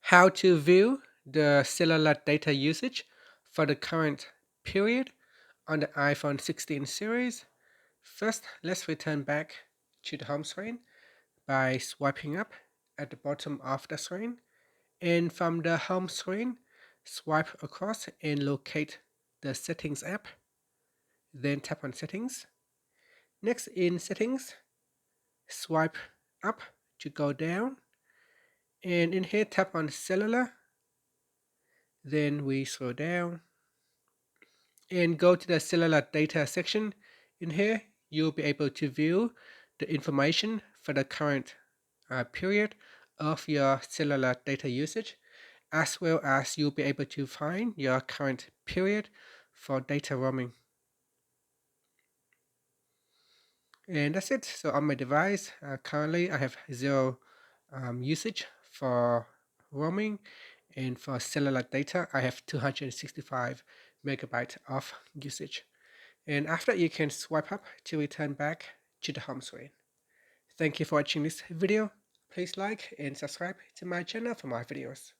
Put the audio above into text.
How to view the cellular data usage for the current period on the iPhone 16 series. First, let's return back to the home screen by swiping up at the bottom of the screen. And from the home screen, swipe across and locate the Settings app. Then tap on Settings. Next, in Settings, swipe up to go down. And in here, tap on Cellular. Then we scroll down and go to the cellular data section. In here, you'll be able to view the information for the current period of your cellular data usage, as well as you'll be able to find your current period for data roaming. And that's it. So on my device, currently I have zero usage for roaming, and for cellular data, I have 265 megabytes of usage. And after you can swipe up to return back to the home screen. Thank you for watching this video. Please like and subscribe to my channel for more videos.